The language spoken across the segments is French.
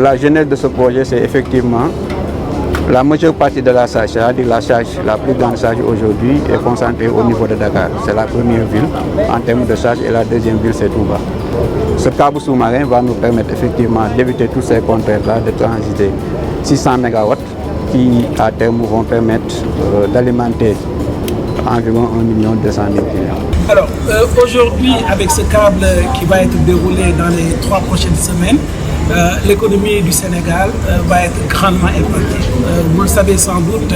la genèse de ce projet, c'est effectivement la majeure partie de la charge, c'est-à-dire la plus grande charge aujourd'hui est concentrée au niveau de Dakar. C'est la première ville en termes de charge et la deuxième ville, c'est Touba. Ce câble sous-marin va nous permettre effectivement d'éviter tous ces contraintes-là, de transiter 600 MW qui, à terme, vont permettre d'alimenter environ 1 200 000 clients. Alors, aujourd'hui, avec ce câble qui va être déroulé dans les 3 prochaines semaines, l'économie du Sénégal va être grandement impactée. Vous le savez sans doute,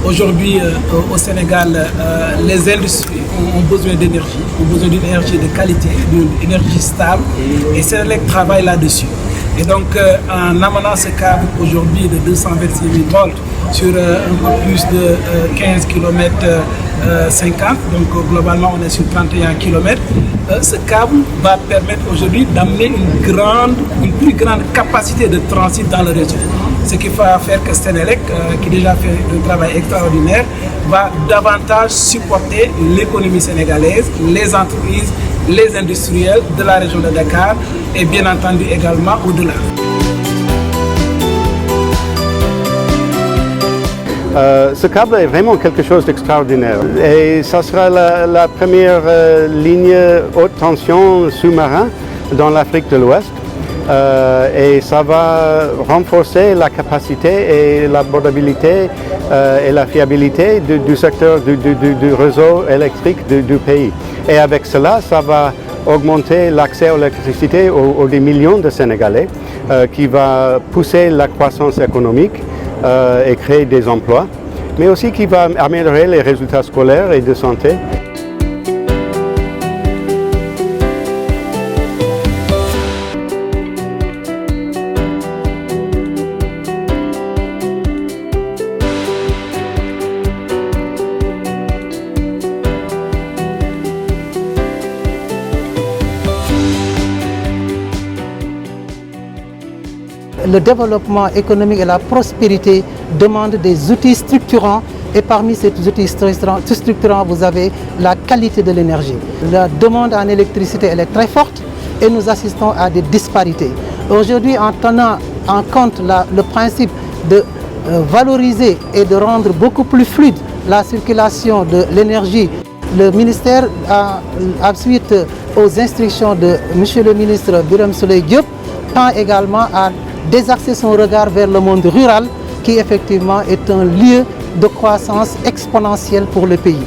aujourd'hui au Sénégal, les industries ont besoin d'énergie, ont besoin d'une énergie de qualité, d'une énergie stable, et Sénélec travaille là-dessus. Et donc, en amenant ce câble aujourd'hui de 226 000 volts sur un peu plus de 15 km 50, donc globalement on est sur 31 km, ce câble va permettre aujourd'hui d'amener une plus grande capacité de transit dans le réseau. Ce qui va faire que Sénélec, qui déjà fait un travail extraordinaire, va davantage supporter l'économie sénégalaise, les entreprises, les industriels de la région de Dakar et bien entendu également au-delà. Ce câble est vraiment quelque chose d'extraordinaire et ça sera la première ligne haute tension sous-marin dans l'Afrique de l'Ouest et ça va renforcer la capacité et l'abordabilité et la fiabilité du secteur du réseau électrique du pays. Et avec cela, ça va augmenter l'accès à l'électricité aux des millions de Sénégalais qui va pousser la croissance économique et créer des emplois, mais aussi qui va améliorer les résultats scolaires et de santé. Le développement économique et la prospérité demandent des outils structurants et parmi ces outils structurants, vous avez la qualité de l'énergie. La demande en électricité elle est très forte et nous assistons à des disparités. Aujourd'hui, en tenant en compte le principe de valoriser et de rendre beaucoup plus fluide la circulation de l'énergie, le ministère, suite aux instructions de M. le ministre Birame Souleye Diop, tend également à désaxer son regard vers le monde rural qui effectivement est un lieu de croissance exponentielle pour le pays.